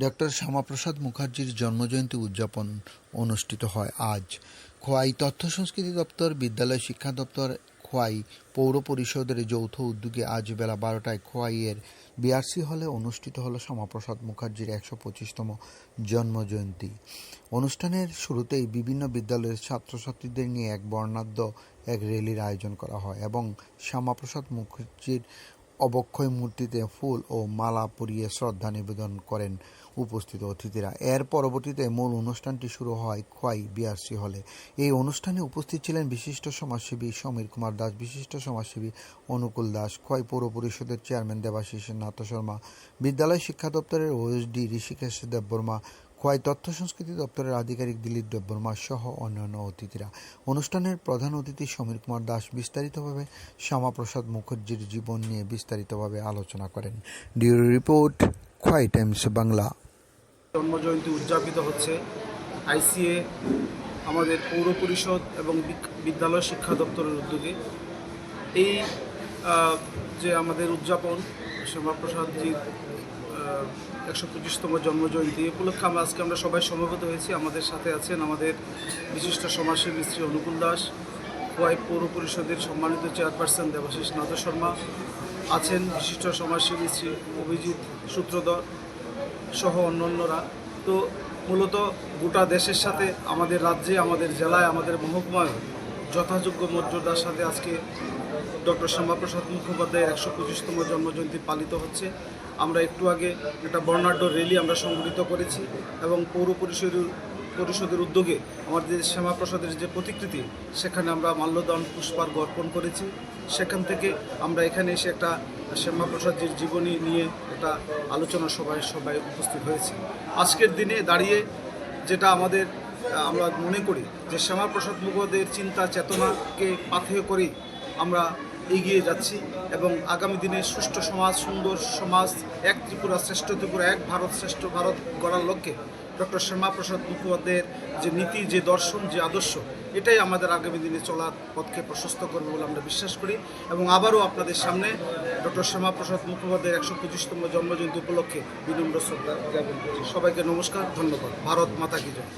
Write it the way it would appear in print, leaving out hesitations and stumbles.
Doctor Shyamaprasad মুখার্জির জন্মজয়ন্তী উদযাপন অনুষ্ঠিত হয় আজ। খোয়াই তথ্য সংস্কৃতি দপ্তর, বিদ্যালয় শিক্ষা দপ্তর, খোয়াই পৌর পরিষদের যৌথ উদ্যোগে আজ বেলা 12টায় খোয়াইয়ের বিআরসি হলে অনুষ্ঠিত হল শ্যামাপ্রসাদ মুখার্জির 125তম জন্মজয়ন্তী। অনুষ্ঠানের শুরুতেই বিভিন্ন বিদ্যালয়ের ছাত্রছাত্রীদের নিয়ে এক বর্ণাঢ্য র্যালির আয়োজন করা হয় এবং শ্যামাপ্রসাদ মুখার্জির অবক্ষয় মূর্তিতে ফুল ও মালা পরিয়ে শ্রদ্ধা নিবেদন করেন উপস্থিত অতিথিরা। এর পরবর্তীতে মূল অনুষ্ঠানটি শুরু হয় খোয়াই বিআরসি হলে। এই অনুষ্ঠানে উপস্থিত ছিলেন বিশিষ্ট সমাজসেবী সমীর কুমার দাস, বিশিষ্ট সমাজসেবী অনুকূল দাস, খোয়াই পৌর পরিষদের চেয়ারম্যান দেবাশিস নাথ শর্মা, বিদ্যালয় শিক্ষা দপ্তরের ওএসডি ঋষিকেশ দেববর্মা, খোয়াই তথ্য সংস্কৃতি দপ্তরের আধিকারিক দিলীপ দেববর্মা সহ অন্যান্য অতিথিরা। অনুষ্ঠানের প্রধান অতিথি সমীর কুমার দাস বিস্তারিতভাবে শ্যামাপ্রসাদ মুখার্জির জীবন নিয়ে বিস্তারিতভাবে আলোচনা করেন। ডিউরি রিপোর্ট, খোয়াই টাইমস বাংলা। জন্মজয়ন্তী উদযাপিত হচ্ছে আইসিএ, আমাদের পৌর পরিষদ এবং বিদ্যালয় শিক্ষা দপ্তরের উদ্যোগে। এই যে আমাদের উদযাপন শ্যামাপ্রসাদজির 125তম জন্মজয়ন্তী উপলক্ষে আজকে আমরা সবাই সমবেত হয়েছি। আমাদের সাথে আছেন আমাদের বিশিষ্ট সমাজসেবী শ্রী অনুকূল দাস, খোয়াই পৌর পরিষদের সম্মানিত চেয়ারপারসন দেবাশিস নাথ শর্মা, আছেন বিশিষ্ট সমাজসেবী শ্রী অভিজিৎ সূত্রধর সহ অন্যান্যরা। তো মূলত গোটা দেশের সাথে আমাদের রাজ্যে, আমাদের জেলায়, আমাদের মহকুমায় যথাযোগ্য মর্যাদার সাথে আজকে ডক্টর শ্যামাপ্রসাদ মুখোপাধ্যায়ের 125তম জন্মজয়ন্তী পালিত হচ্ছে। আমরা একটু আগে একটা বর্ণাঢ্য র্যালি আমরা সংগঠিত করেছি এবং পৌর পরিষদের উদ্যোগে আমাদের শ্যামাপ্রসাদের যে প্রতিকৃতি, সেখানে আমরা মাল্যদান পুষ্পার্ঘ্য অর্পণ করেছি। সেখান থেকে আমরা এখানে এসে একটা শ্যামাপ্রসাদের জীবনী নিয়ে একটা আলোচনা সবাই উপস্থিত হয়েছে। আজকের দিনে দাঁড়িয়ে যেটা আমরা মনে করি যে শ্যামাপ্রসাদ মুখোপাধ্যায়ের চিন্তা চেতনাকে পাথেয় করেই আমরা এগিয়ে যাচ্ছি এবং আগামী দিনে সুষ্ঠু সমাজ, সুন্দর সমাজ, এক ত্রিপুরা শ্রেষ্ঠ ত্রিপুরা, এক ভারত শ্রেষ্ঠ ভারত গড়ার লক্ষ্যে ডক্টর শ্যামাপ্রসাদ মুখোপাধ্যায়ের যে নীতি, যে দর্শন, যে আদর্শ, এটাই আমাদের আগামী দিনে চলার পথকে প্রশস্ত করবে বলে আমরা বিশ্বাস করি। এবং আবারও আপনাদের সামনে ডক্টর শ্যামাপ্রসাদ মুখোপাধ্যায়ের 125তম জন্মজয়ন্তী উপলক্ষে বিনম্র শ্রদ্ধা জ্ঞাপন করছি। সবাইকে নমস্কার, ধন্যবাদ। ভারত মাতা কি জয়।